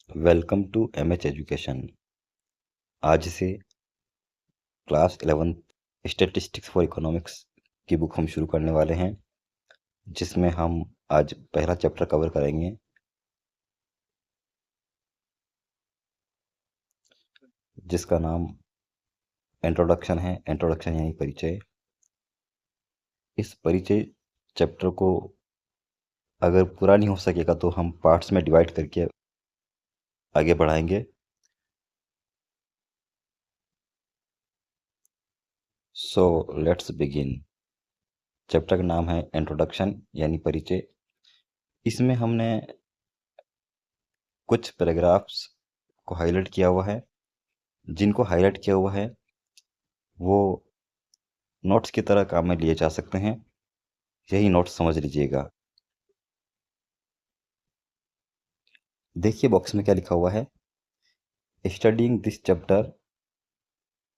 Welcome to MH education. आज से class 11 statistics for economics की बुक हम शुरू करने वाले हैं, जिसमें हम आज पहला चैप्टर कवर करेंगे, जिसका नाम इंट्रोडक्शन है। इंट्रोडक्शन यानी परिचय। इस परिचय चैप्टर को अगर पूरा नहीं हो सकेगा तो हम पार्ट्स में डिवाइड करके आगे बढ़ाएंगे। So let's begin. चैप्टर का नाम है इंट्रोडक्शन यानी परिचय। इसमें हमने कुछ पैराग्राफ्स को हाईलाइट किया हुआ है। जिनको हाईलाइट किया हुआ है वो नोट्स की तरह काम में लिए जा सकते हैं। यही नोट्स समझ लीजिएगा। देखिए बॉक्स में क्या लिखा हुआ है। Studying this chapter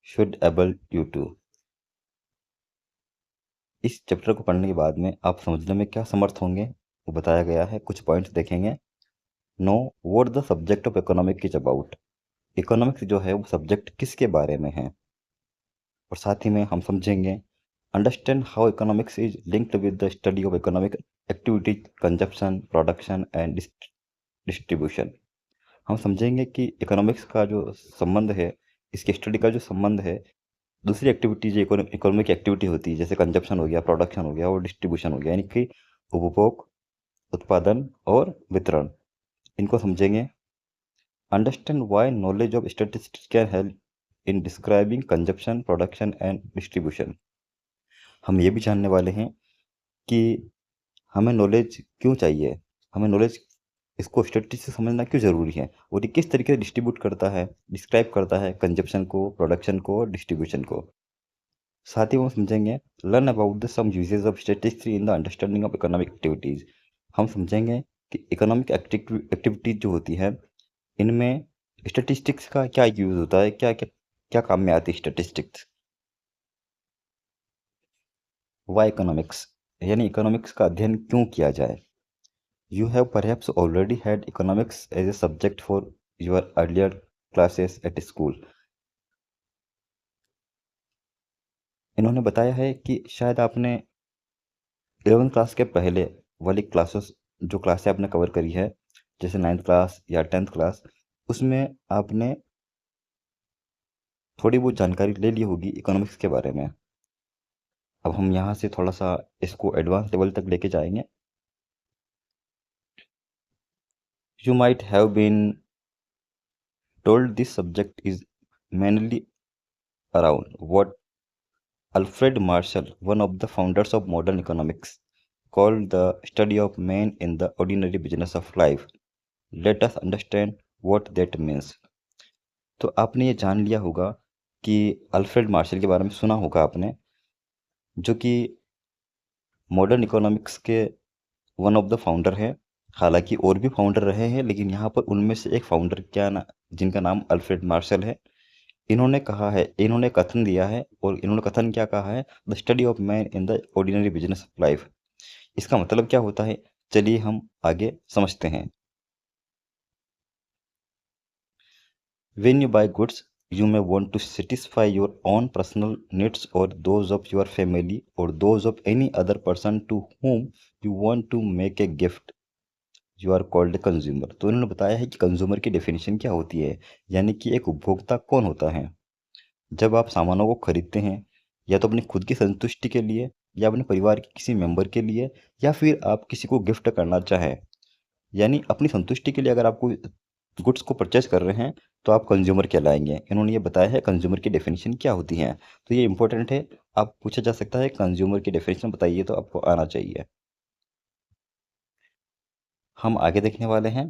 should able you to. इस चैप्टर को पढ़ने के बाद में आप समझने में क्या समर्थ होंगे वो बताया गया है। कुछ पॉइंट्स देखेंगे। Know what the subject of economic is about. Economics जो है वो सब्जेक्ट किसके बारे में है। और साथ ही में हम समझेंगे understand how economics is linked with the study of economic activities, consumption, production and distribution. हम समझेंगे कि इकोनॉमिक्स का जो संबंध है, इसके स्टडी का जो संबंध है दूसरी एक्टिविटीज, इकोनॉमिक एक्टिविटी होती है, जैसे कंजप्शन हो गया, प्रोडक्शन हो गया और डिस्ट्रीब्यूशन हो गया, यानी कि उपभोग, उत्पादन और वितरण। इनको समझेंगे। Understand why knowledge of statistics can help in describing consumption, production and distribution. हम ये भी जानने वाले हैं कि हमें नॉलेज क्यों चाहिए, हमें नॉलेज इसको स्टैटिस्टिक्स से समझना क्यों ज़रूरी है और ये किस तरीके से डिस्ट्रीब्यूट करता है, डिस्क्राइब करता है कंजप्शन को, प्रोडक्शन को और डिस्ट्रीब्यूशन को। साथ ही वो समझेंगे learn about the some uses of statistics in the understanding of economic activities. हम समझेंगे कि इकोनॉमिक एक्टिविटीज जो होती है इनमें स्टैटिस्टिक्स का क्या यूज़ होता है, क्या क्या क्या काम में आती है स्टैटिस्टिक्स। वाई इकोनॉमिक्स यानी इकोनॉमिक्स का अध्ययन क्यों किया जाए। You have perhaps already had economics as a subject for your earlier classes at school. इन्होंने बताया है कि शायद आपने 11th क्लास के पहले वाली क्लासेस, जो क्लासें आपने कवर करी है, जैसे 9th क्लास या 10th क्लास, उसमें आपने थोड़ी बहुत जानकारी ले ली होगी इकोनॉमिक्स के बारे में। अब हम यहाँ से थोड़ा सा इसको एडवांस लेवल तक लेके जाएंगे। You might have been told this subject is mainly around what Alfred Marshall, one of the founders of modern economics, called the study of man in the ordinary business of life. Let us understand what that means. तो आपने ये जान लिया होगा कि Alfred Marshall के बारे में सुना होगा आपने, जो कि मॉडर्न इकोनॉमिक्स के वन ऑफ द फाउंडर हैं। हालांकि और भी फाउंडर रहे हैं, लेकिन यहाँ पर उनमें से एक फाउंडर जिनका नाम अल्फ्रेड मार्शल है। इन्होंने कहा है, इन्होंने कथन दिया है, और इन्होंने कथन क्या कहा है, the study of man in the ordinary business of life. इसका मतलब क्या होता है, चलिए हम आगे समझते हैं। When you buy goods, you may want to satisfy your own personal needs or those of your family or those of any other person to whom you want to make a gift. You are called a consumer. तो इन्होंने बताया है कि consumer की definition क्या होती है, यानी कि एक उपभोक्ता कौन होता है। जब आप सामानों को खरीदते हैं, या तो अपनी खुद की संतुष्टि के लिए, या अपने परिवार के किसी मेंबर के लिए, या फिर आप किसी को गिफ्ट करना चाहें, यानी अपनी संतुष्टि के लिए अगर आप कोई गुड्स को परचेज कर रहे हैं तो आप कंज्यूमर कहलाएंगे। इन्होंने ये बताया है कंज्यूमर की डेफिनेशन क्या होती है। तो ये इंपॉर्टेंट है, आप पूछा जा सकता है कंज्यूमर की डेफिनेशन बताइए, तो आपको आना चाहिए। हम आगे देखने वाले हैं।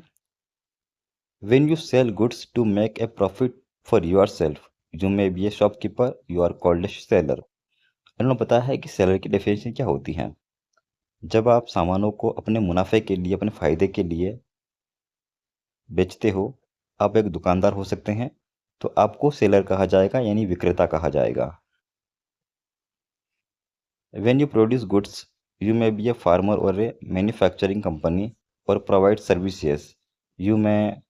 When you sell goods to make a profit for yourself, you may be a shopkeeper, you are called a seller. इन्होंने बताया है कि सेलर की डेफिनेशन क्या होती है। जब आप सामानों को अपने मुनाफे के लिए, अपने फायदे के लिए बेचते हो, आप एक दुकानदार हो सकते हैं, तो आपको सेलर कहा जाएगा, यानी विक्रेता कहा जाएगा। When you produce goods, you may be a farmer or a manufacturing company or provide services. You may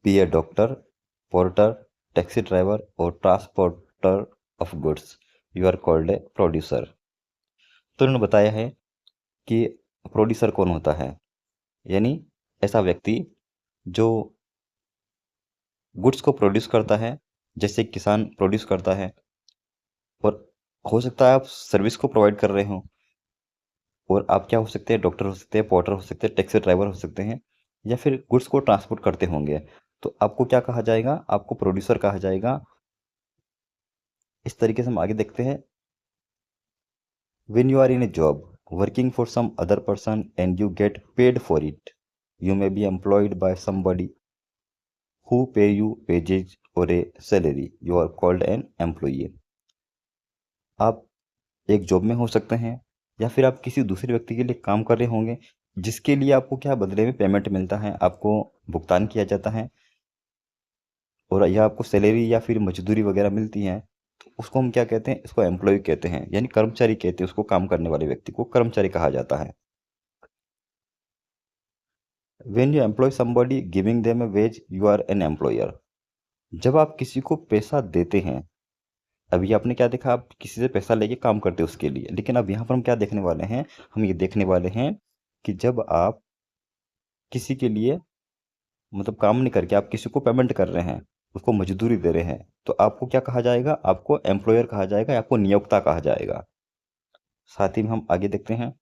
be a doctor, porter, taxi driver और transporter of goods, you are called a producer. तो इन्होंने बताया है कि producer कौन होता है, यानी ऐसा व्यक्ति जो गुड्स को प्रोड्यूस करता है, जैसे किसान प्रोड्यूस करता है, और हो सकता है आप सर्विस को प्रोवाइड कर रहे हो, और आप क्या हो सकते हैं, डॉक्टर हो सकते हैं, पोर्टर हो सकते हैं, टैक्सी ड्राइवर हो सकते हैं, या फिर गुड्स को ट्रांसपोर्ट करते होंगे। तो आपको क्या कहा जाएगा, आपको प्रोड्यूसर कहा जाएगा। इस तरीके से हम आगे देखते हैं। When you are in a job working for some other person and you get paid for it, you may be employed by somebody who pay you wages or a salary. You are called an employee. आप एक job में हो सकते हैं, या फिर आप किसी दूसरे व्यक्ति के लिए काम कर रहे होंगे, जिसके लिए आपको क्या बदले में पेमेंट मिलता है, आपको भुगतान किया जाता है, और या आपको सैलरी या फिर मजदूरी वगैरह मिलती है। तो उसको हम क्या कहते हैं, इसको एम्प्लॉय कहते हैं, यानी कर्मचारी कहते हैं। उसको काम करने वाले व्यक्ति को कर्मचारी कहा जाता है। When you employ somebody giving them a wage, you are an employer. जब आप किसी को पैसा देते हैं, अभी आपने क्या देखा, आप किसी से पैसा लेके काम करते हो उसके लिए, लेकिन अब यहाँ पर हम क्या देखने वाले हैं, हम ये देखने वाले हैं कि जब आप किसी के लिए मतलब काम नहीं करके आप किसी को पेमेंट कर रहे हैं, उसको मजदूरी दे रहे हैं, तो आपको क्या कहा जाएगा, आपको एम्प्लॉयर कहा जाएगा, या आपको नियोक्ता कहा जाएगा। साथ ही में हम आगे देखते हैं।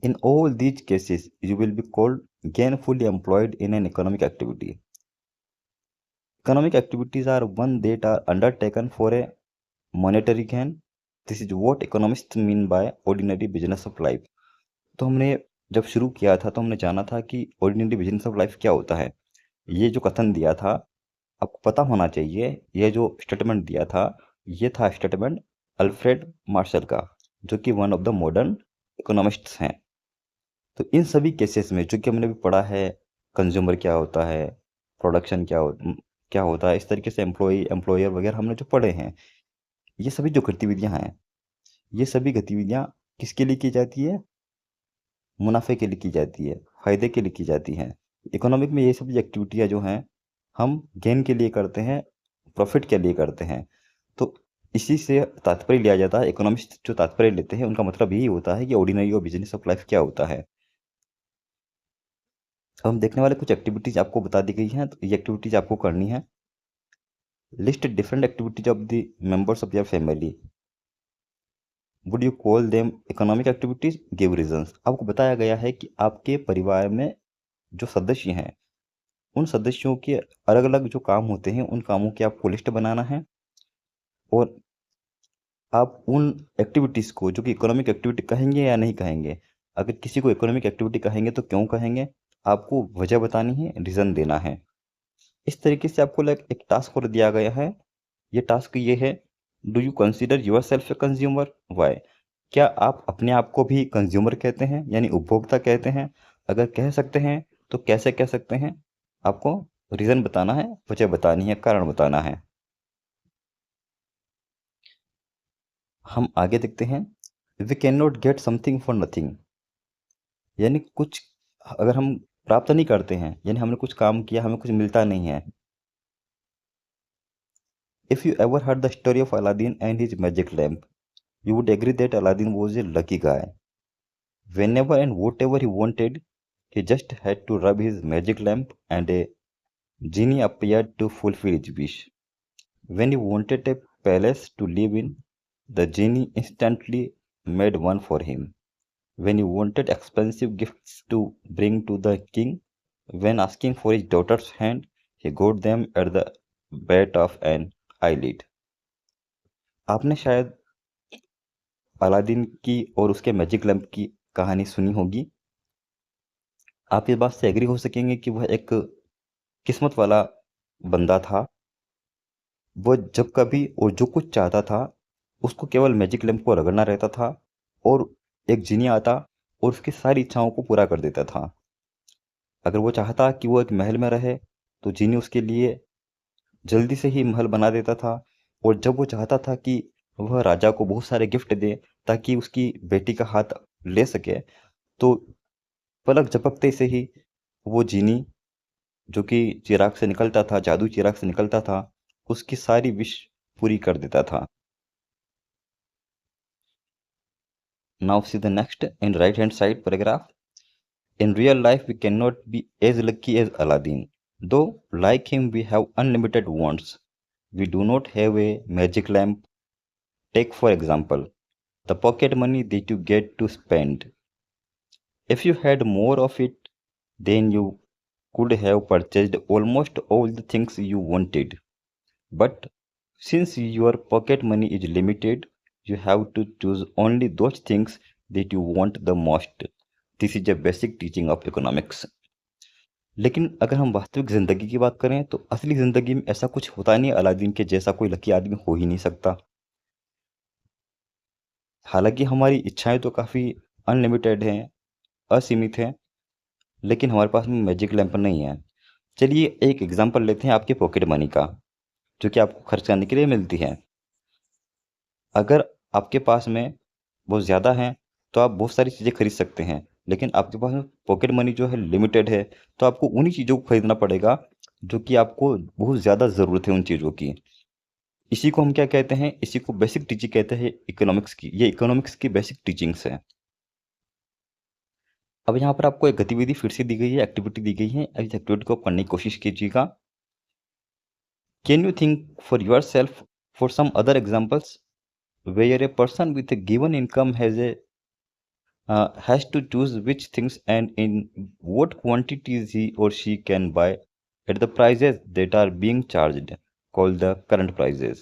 In all these cases, you will be called gainfully employed in an economic activity. Economic activities are one that are undertaken for a monetary gain. This is what economists mean by ordinary business of life. तो हमने जब शुरू किया था तो हमने जाना था कि ordinary business of life क्या होता है। ये जो कथन दिया था, आपको पता होना चाहिए, ये जो स्टेटमेंट दिया था, ये था स्टेटमेंट अल्फ्रेड मार्शल का, जो कि one of the modern economists हैं। तो इन सभी केसेस में जो कि हमने भी पढ़ा है, कंज्यूमर क्या होता है, प्रोडक्शन क्या होता है, इस तरीके से एम्प्लॉयर वगैरह हमने जो पढ़े हैं, ये सभी जो गतिविधियां हैं, ये सभी गतिविधियां किसके लिए की जाती है, मुनाफे के लिए की जाती है, फायदे के लिए की जाती हैं। इकोनॉमिक में ये सभी एक्टिविटियां जो हैं, हम गेन के लिए करते हैं, प्रॉफिट के लिए करते हैं। तो इसी से तात्पर्य लिया जाता है, इकोनॉमिस्ट जो तात्पर्य लेते हैं उनका मतलब यही होता है कि ऑर्डिनरी और बिजनेस ऑफ लाइफ क्या होता है। अब हम देखने वाले कुछ एक्टिविटीज आपको बता दी गई हैं, तो ये एक्टिविटीज आपको करनी है। List different activities of the members of your family, would you call them economic activities, give reasons. आपको बताया गया है कि आपके परिवार में जो सदस्य हैं, उन सदस्यों के अलग अलग जो काम होते हैं, उन कामों की आपको लिस्ट बनाना है, और आप उन एक्टिविटीज़ को जो कि इकोनॉमिक एक्टिविटी कहेंगे या नहीं कहेंगे, अगर किसी को इकोनॉमिक एक्टिविटी कहेंगे तो क्यों कहेंगे, आपको वजह बतानी है, रीज़न देना है। इस तरीके से आपको एक टास्क और दिया गया है। ये टास्क ये है, do you consider yourself a consumer, why. क्या आप अपने आप को भी कंज्यूमर कहते हैं, यानी उपभोक्ता कहते हैं? अगर कह सकते हैं तो कैसे कह सकते हैं, आपको रीज़न बताना है, वजह बतानी है, कारण बताना है। हम आगे देखते हैं। We can not get something for nothing, यानी कुछ अगर हम प्राप्त नहीं करते हैं, यानी हमने कुछ काम किया, हमें कुछ मिलता नहीं है। If you ever heard the story of Aladdin and his magic lamp, you would agree that Aladdin was a lucky guy. Whenever and whatever he wanted, he just had to rub his magic lamp and a genie appeared to fulfill his wish. When he wanted a palace to live in, the genie instantly made one for him. When he wanted expensive gifts to bring to the king, when asking for his daughter's hand, he got them at the bat of an eyelid. आपने शायद Aladdin की और उसके magic lamp की कहानी सुनी होगी। आप इस बात से एग्री हो सकेंगे कि वह एक किस्मत वाला बंदा था। वो जब कभी और जो कुछ चाहता था, उसको केवल मैजिक लैम्प को रगड़ना रहता था, और एक जिनी आता और उसकी सारी इच्छाओं को पूरा कर देता था। अगर वो चाहता कि वो एक महल में रहे, तो जिनी उसके लिए जल्दी से ही महल बना देता था, और जब वो चाहता था कि वह राजा को बहुत सारे गिफ्ट दे ताकि उसकी बेटी का हाथ ले सके, तो पलक झपकते से ही वो जिनी जो कि चिराग से निकलता था, जादू चिराग से निकलता था, उसकी सारी विश पूरी कर देता था। Now see the next in right hand side paragraph. In real life, we cannot be as lucky as Aladdin. Though, like him, we have unlimited wants. We do not have a magic lamp. Take, for example, the pocket money that you get to spend. If you had more of it, then you could have purchased almost all the things you wanted. But since your pocket money is limited, you have to choose only those things that you want the most. This is a basic teaching of economics. लेकिन अगर हम वास्तविक ज़िंदगी की बात करें तो असली ज़िंदगी में ऐसा कुछ होता नहीं, अलादीन के जैसा कोई लकी आदमी हो ही नहीं सकता। हालांकि हमारी इच्छाएं तो काफ़ी अनलिमिटेड हैं, असीमित हैं, लेकिन हमारे पास में मैजिक लैंप नहीं है। चलिए एक एग्जांपल लेते हैं आपके पॉकेट मनी का, जो कि आपको खर्च करने के लिए मिलती है। अगर आपके पास में बहुत ज़्यादा है तो आप बहुत सारी चीज़ें खरीद सकते हैं, लेकिन आपके पास में पॉकेट मनी जो है लिमिटेड है, तो आपको उन्हीं चीज़ों को खरीदना पड़ेगा जो कि आपको बहुत ज़्यादा ज़रूरत है उन चीज़ों की। इसी को हम क्या कहते हैं, इसी को बेसिक टीचिंग कहते हैं इकोनॉमिक्स की। ये इकोनॉमिक्स की बेसिक टीचिंग्स है। अब यहाँ पर आपको एक गतिविधि फिर से दी गई है, एक्टिविटी दी गई है। इस एक्टिविटी को करने की कोशिश कीजिएगा। Can you think for yourself for some other examples where a person with a given income has to choose which things and in what quantities he or she can buy at the prices that are being charged, called the current prices.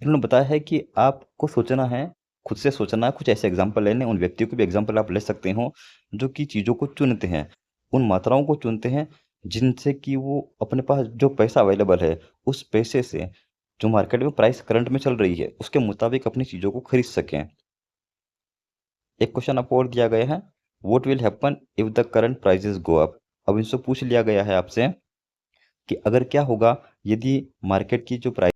इन्होंने बताया है कि आपको सोचना है, खुद से सोचना है, कुछ ऐसे एग्जाम्पल लेने, उन व्यक्तियों के भी एग्जाम्पल आप ले सकते हो जो कि चीज़ों को चुनते हैं, उन मात्राओं को चुनते हैं जिनसे कि वो अपने पास जो पैसा अवेलेबल है उस पैसे से जो मार्केट में प्राइस करंट में चल रही है उसके मुताबिक अपनी चीज़ों को खरीद सकें। एक क्वेश्चन आपको और दिया गया है, what will happen if the current prices go up. अब इनसे पूछ लिया गया है आपसे कि अगर क्या होगा यदि मार्केट की जो प्राइस